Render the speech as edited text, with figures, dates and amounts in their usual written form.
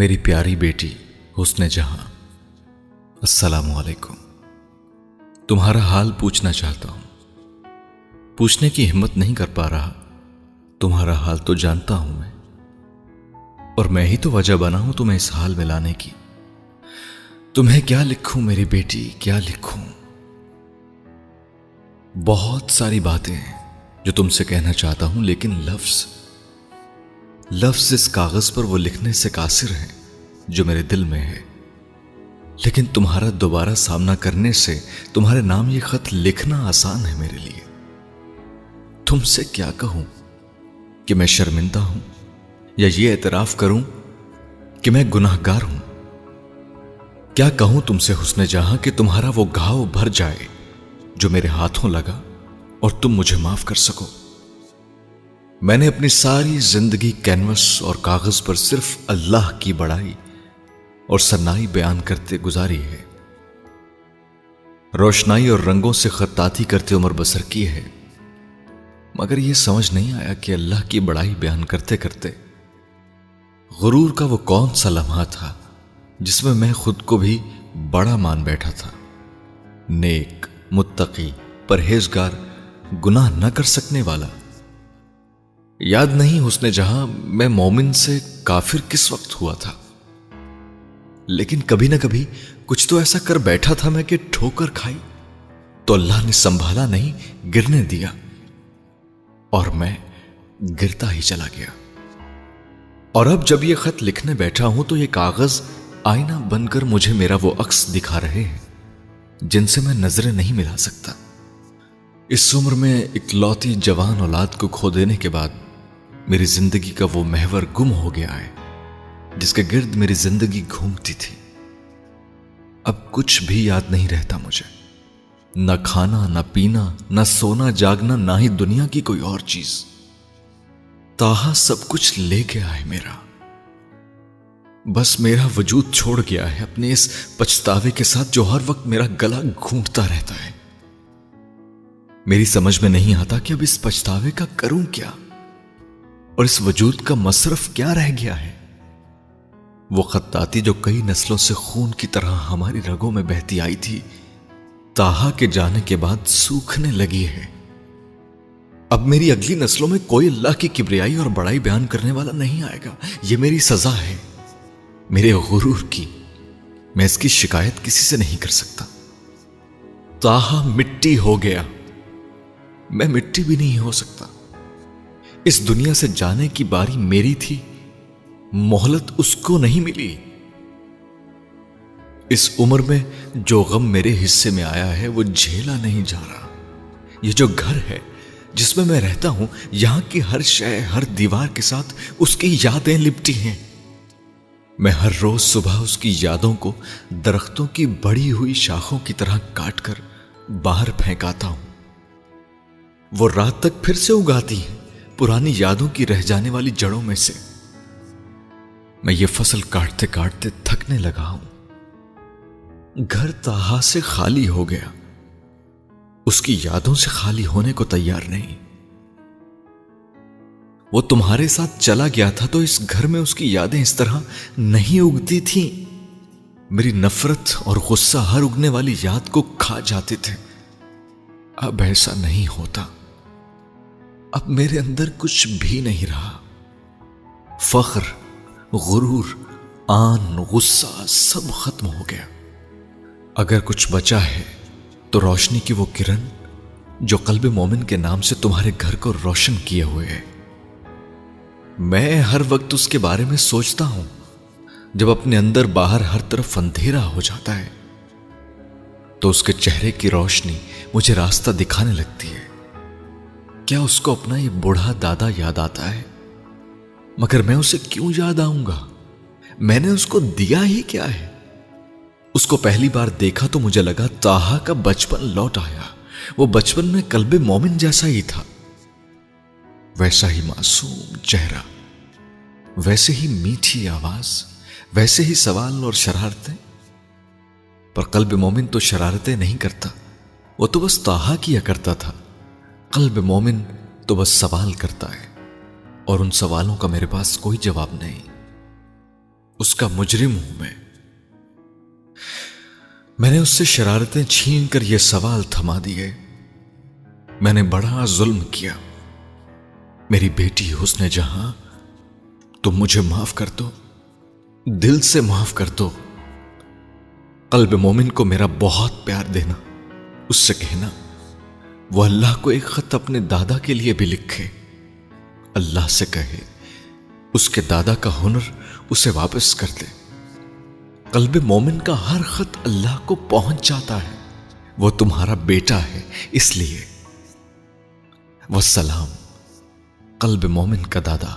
میری پیاری بیٹی حسن جہاں، السلام علیکم۔ تمہارا حال پوچھنا چاہتا ہوں، پوچھنے کی ہمت نہیں کر پا رہا۔ تمہارا حال تو جانتا ہوں میں، اور میں ہی تو وجہ بنا ہوں تمہیں اس حال میں لانے کی۔ تمہیں کیا لکھوں میری بیٹی، کیا لکھوں؟ بہت ساری باتیں ہیں جو تم سے کہنا چاہتا ہوں، لیکن لفظ اس کاغذ پر وہ لکھنے سے قاصر ہیں جو میرے دل میں ہے۔ لیکن تمہارا دوبارہ سامنا کرنے سے تمہارے نام یہ خط لکھنا آسان ہے میرے لیے۔ تم سے کیا کہوں کہ میں شرمندہ ہوں، یا یہ اعتراف کروں کہ میں گناہگار ہوں؟ کیا کہوں تم سے حسن جہاں کہ تمہارا وہ گھاؤ بھر جائے جو میرے ہاتھوں لگا اور تم مجھے معاف کر سکو۔ میں نے اپنی ساری زندگی کینوس اور کاغذ پر صرف اللہ کی بڑائی اور ثنائی بیان کرتے گزاری ہے، روشنائی اور رنگوں سے خطاطی کرتے عمر بسر کی ہے، مگر یہ سمجھ نہیں آیا کہ اللہ کی بڑائی بیان کرتے کرتے غرور کا وہ کون سا لمحہ تھا جس میں خود کو بھی بڑا مان بیٹھا تھا، نیک، متقی، پرہیزگار، گناہ نہ کر سکنے والا۔ یاد نہیں حسن جہاں میں مومن سے کافر کس وقت ہوا تھا، لیکن کبھی نہ کبھی کچھ تو ایسا کر بیٹھا تھا میں کہ ٹھوکر کھائی تو اللہ نے سنبھالا نہیں، گرنے دیا، اور میں گرتا ہی چلا گیا۔ اور اب جب یہ خط لکھنے بیٹھا ہوں تو یہ کاغذ آئینہ بن کر مجھے میرا وہ عکس دکھا رہے ہیں جن سے میں نظریں نہیں ملا سکتا۔ اس عمر میں اکلوتی جوان اولاد کو کھو دینے کے بعد میری زندگی کا وہ محور گم ہو گیا ہے جس کے گرد میری زندگی گھومتی تھی۔ اب کچھ بھی یاد نہیں رہتا مجھے، نہ کھانا، نہ پینا، نہ سونا جاگنا، نہ ہی دنیا کی کوئی اور چیز۔ تاہا سب کچھ لے گیا ہے میرا، بس میرا وجود چھوڑ گیا ہے اپنے اس پچھتاوے کے ساتھ جو ہر وقت میرا گلا گھونٹتا رہتا ہے۔ میری سمجھ میں نہیں آتا کہ اب اس پچھتاوے کا کروں کیا، اور اس وجود کا مصرف کیا رہ گیا ہے۔ وہ خطاطی جو کئی نسلوں سے خون کی طرح ہماری رگوں میں بہتی آئی تھی، تاہا کے جانے کے بعد سوکھنے لگی ہے۔ اب میری اگلی نسلوں میں کوئی اللہ کی کبریائی اور بڑائی بیان کرنے والا نہیں آئے گا۔ یہ میری سزا ہے میرے غرور کی، میں اس کی شکایت کسی سے نہیں کر سکتا۔ تاہا مٹی ہو گیا، میں مٹی بھی نہیں ہو سکتا۔ اس دنیا سے جانے کی باری میری تھی، مہلت اس کو نہیں ملی۔ اس عمر میں جو غم میرے حصے میں آیا ہے وہ جھیلا نہیں جا رہا۔ یہ جو گھر ہے جس میں رہتا ہوں، یہاں کی ہر شے، ہر دیوار کے ساتھ اس کی یادیں لپٹی ہیں۔ میں ہر روز صبح اس کی یادوں کو درختوں کی بڑی ہوئی شاخوں کی طرح کاٹ کر باہر پھینکاتا ہوں۔ وہ رات تک پھر سے اگاتی ہیں پرانی یادوں کی رہ جانے والی جڑوں میں سے۔ میں یہ فصل کاٹتے کاٹتے تھکنے لگا ہوں۔ گھر تاہا سے خالی ہو گیا، اس کی یادوں سے خالی ہونے کو تیار نہیں۔ وہ تمہارے ساتھ چلا گیا تھا تو اس گھر میں اس کی یادیں اس طرح نہیں اگتی تھیں۔ میری نفرت اور غصہ ہر اگنے والی یاد کو کھا جاتے تھے۔ اب ایسا نہیں ہوتا، اب میرے اندر کچھ بھی نہیں رہا۔ فخر، غرور، آن، غصہ سب ختم ہو گیا۔ اگر کچھ بچا ہے تو روشنی کی وہ کرن جو قلب مومن کے نام سے تمہارے گھر کو روشن کیے ہوئے ہے۔ میں ہر وقت اس کے بارے میں سوچتا ہوں جب اپنے اندر باہر ہر طرف اندھیرا ہو جاتا ہے تو اس کے چہرے کی روشنی مجھے راستہ دکھانے لگتی ہے۔ کیا اس کو اپنا یہ بوڑھا دادا یاد آتا ہے؟ مگر میں اسے کیوں یاد آؤں گا؟ میں نے اس کو دیا ہی کیا ہے؟ اس کو پہلی بار دیکھا تو مجھے لگا تاہا کا بچپن لوٹ آیا۔ وہ بچپن میں قلب مومن جیسا ہی تھا، ویسا ہی معصوم چہرہ، ویسے ہی میٹھی آواز، ویسے ہی سوال اور شرارتیں۔ پر قلب مومن تو شرارتیں نہیں کرتا، وہ تو بس تاہا کیا کرتا تھا۔ قلب مومن تو بس سوال کرتا ہے، اور ان سوالوں کا میرے پاس کوئی جواب نہیں۔ اس کا مجرم ہوں میں نے اس سے شرارتیں چھین کر یہ سوال تھما دیے، میں نے بڑا ظلم کیا، میری بیٹی حسن جہاں تم مجھے معاف کر دو، دل سے معاف کر دو۔ قلب مومن کو میرا بہت پیار دینا، اس سے کہنا وہ اللہ کو ایک خط اپنے دادا کے لیے بھی لکھے، اللہ سے کہے اس کے دادا کا ہنر اسے واپس کر دے۔ قلب مومن کا ہر خط اللہ کو پہنچ جاتا ہے، وہ تمہارا بیٹا ہے اس لیے۔ والسلام، قلب مومن کا دادا۔